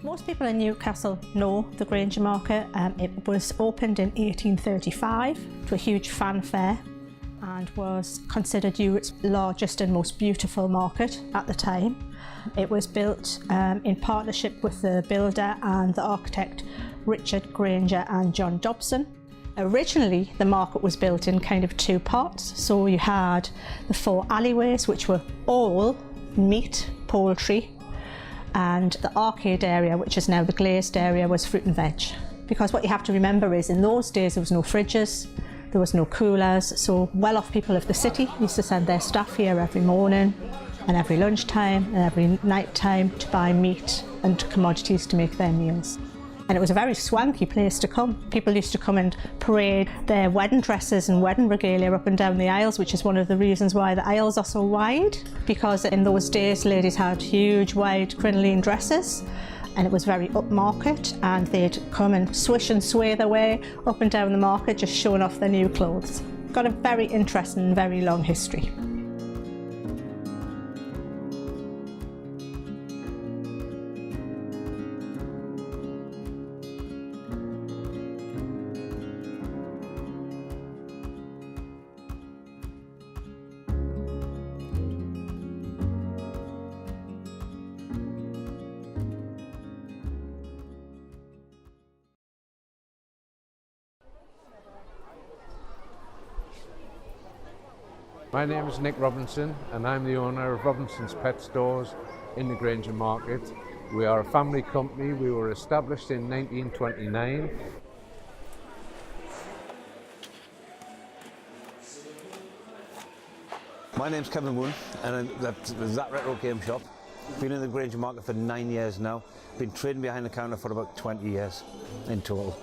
Most people in Newcastle know the Grainger market. It was opened in 1835 to a huge fanfare and was considered Europe's largest and most beautiful market at the time. It was built in partnership with the builder and the architect Richard Grainger and John Dobson. Originally, the market was built in kind of two parts. So you had the 4 alleyways, which were all meat, poultry, and the arcade area, which is now the glazed area, was fruit and veg. Because what you have to remember is in those days there was no fridges, there was no coolers, so well-off people of the city used to send their staff here every morning and every lunchtime and every night time to buy meat and commodities to make their meals. And it was a very swanky place to come. People used to come and parade their wedding dresses and wedding regalia up and down the aisles, which is one of the reasons why the aisles are so wide, because in those days ladies had huge wide crinoline dresses and it was very upmarket, and they'd come and swish and sway their way up and down the market just showing off their new clothes. Got a very interesting and very long history. My name is Nick Robinson and I'm the owner of Robinson's Pet Stores in the Grainger Market. We are a family company. We were established in 1929. My name's Kevin Woon and that retro game shop. Been in the Grainger Market for 9 years now. Been trading behind the counter for about 20 years in total.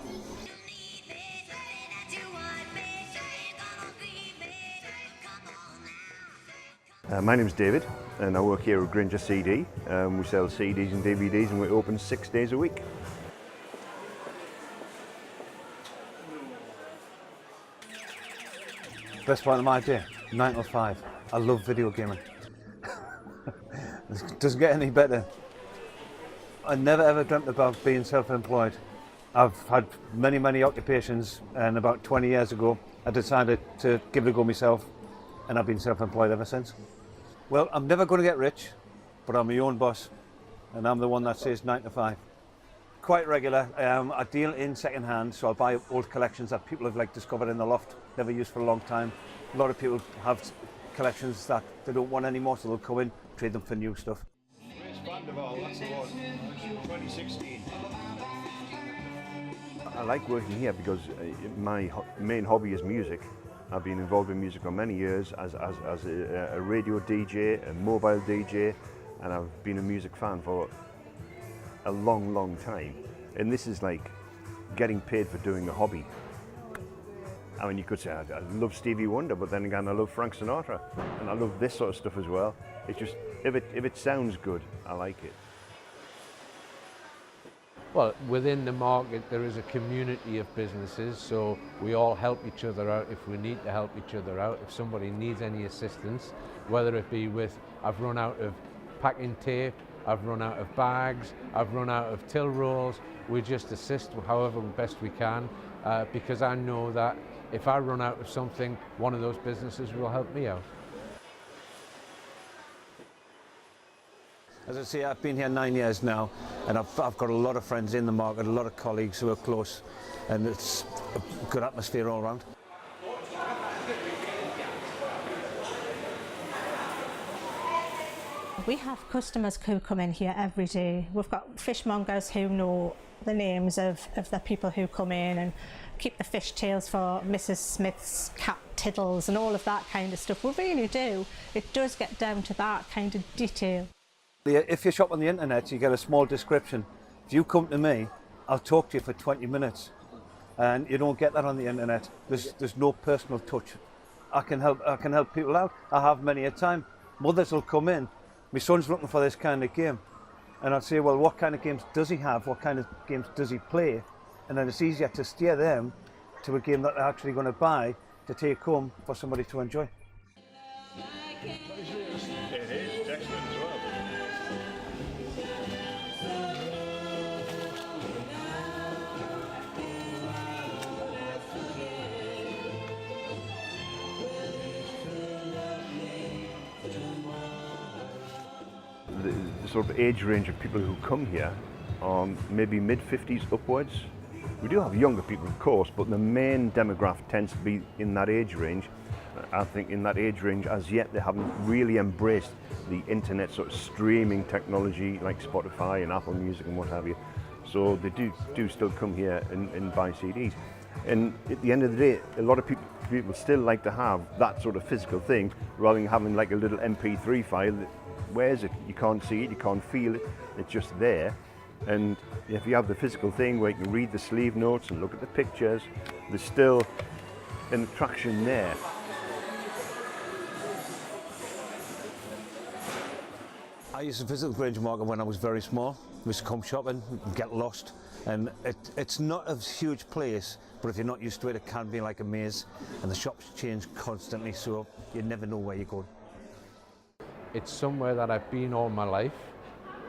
My name's David and I work here at Grainger CD. We sell CDs and DVDs and we're open 6 days a week. Best part of my day, 9 till 5. I love video gaming. It doesn't get any better. I never ever dreamt about being self-employed. I've had many occupations, and about 20 years ago I decided to give it a go myself, and I've been self-employed ever since. Well, I'm never going to get rich, but I'm my own boss, and I'm the one that says 9 to 5. Quite regular. I deal in second hand, so I'll buy old collections that people have discovered in the loft, never used for a long time. A lot of people have collections that they don't want anymore, so they'll come in, trade them for new stuff. That's the one, 2016. I like working here because my main hobby is music. I've been involved in music for many years as a radio DJ, a mobile DJ, and I've been a music fan for a long time. And this is like getting paid for doing a hobby. I mean, you could say I love Stevie Wonder, but then again I love Frank Sinatra, and I love this sort of stuff as well. It's just, if it sounds good, I like it. Well, within the market there is a community of businesses, so we all help each other out if we need to help each other out. If somebody needs any assistance, whether it be with, I've run out of packing tape, I've run out of bags, I've run out of till rolls, we just assist however best we can, because I know that if I run out of something, one of those businesses will help me out. As I say, I've been here 9 years now, and I've got a lot of friends in the market, a lot of colleagues who are close, and it's a good atmosphere all around. We have customers who come in here every day. We've got fishmongers who know the names of the people who come in and keep the fish tails for Mrs. Smith's cat tiddles and all of that kind of stuff. We really do. It does get down to that kind of detail. If you shop on the internet, you get a small description. If you come to me, I'll talk to you for 20 minutes, and you don't get that on the internet. There's no personal touch. I can help people out. I have many a time. Mothers will come in. My son's looking for this kind of game, and I'll say, well, what kind of games does he have? What kind of games does he play? And then it's easier to steer them to a game that they're actually going to buy to take home for somebody to enjoy. sort of age range of people who come here are maybe mid-50s upwards. We do have younger people, of course, but the main demographic tends to be in that age range. I think in that age range, as yet, they haven't really embraced the internet sort of streaming technology like Spotify and Apple Music and what have you. So they do still come here and buy CDs. And at the end of the day, a lot of people still like to have that sort of physical thing rather than having like a little MP3 file. Where is it? You can't see it, you can't feel it, it's just there. And if you have the physical thing where you can read the sleeve notes and look at the pictures, there's still an attraction there. I used to visit the Grainger market when I was very small. I used to come shopping and get lost. And it's not a huge place, but if you're not used to it, it can be like a maze. And the shops change constantly, so you never know where you're going. It's somewhere that I've been all my life.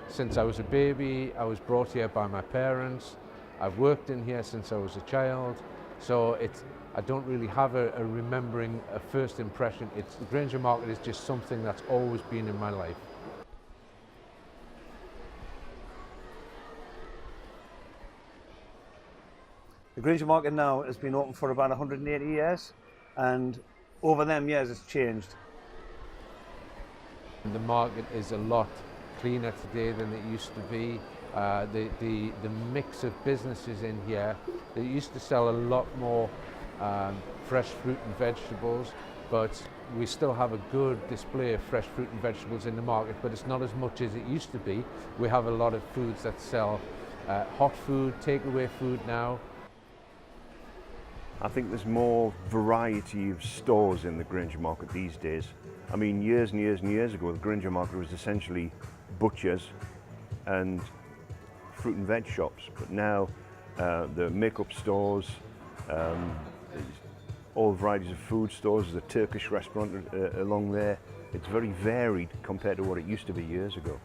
Since I was a baby, I was brought here by my parents. I've worked in here since I was a child. So I don't really have a remembering a first impression. The Grainger market is just something that's always been in my life. The Grainger market now has been open for about 180 years, and over them years it's changed. The market is a lot cleaner today than it used to be. The mix of businesses in here, they used to sell a lot more fresh fruit and vegetables, but we still have a good display of fresh fruit and vegetables in the market, but it's not as much as it used to be. We have a lot of foods that sell hot food, takeaway food now. I think there's more variety of stores in the Grainger market these days. I mean, years and years and years ago, the Grainger market was essentially butchers and fruit and veg shops, but now the makeup stores, all varieties of food stores, there's a Turkish restaurant along there. It's very varied compared to what it used to be years ago.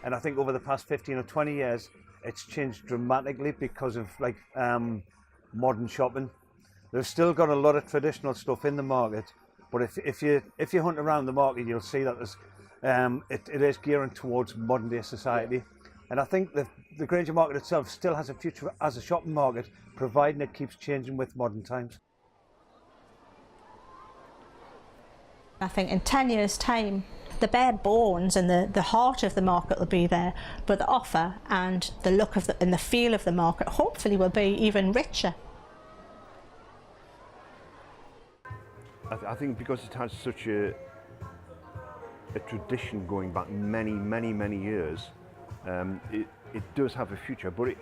And I think over the past 15 or 20 years, it's changed dramatically because of like modern shopping. They've still got a lot of traditional stuff in the market, but if you hunt around the market, you'll see that there's it is gearing towards modern day society. And I think the Grainger market itself still has a future as a shopping market, providing it keeps changing with modern times. I think in 10 years' time, the bare bones and the heart of the market will be there, but the offer and the look of and the feel of the market hopefully will be even richer. I think because it has such a tradition going back many years, it does have a future, but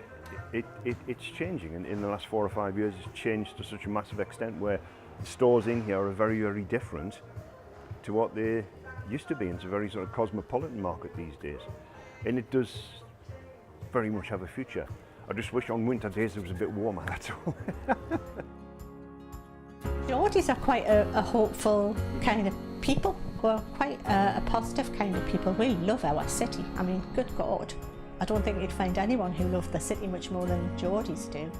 it's changing. And in the last 4 or 5 years, it's changed to such a massive extent where the stores in here are very different to what they used to be. It's a very sort of cosmopolitan market these days, and it does very much have a future. I just wish on winter days it was a bit warmer, that's all. Geordies are quite a hopeful kind of people. We're quite a positive kind of people. We love our city. I mean, good God, I don't think you'd find anyone who loved the city much more than Geordies do.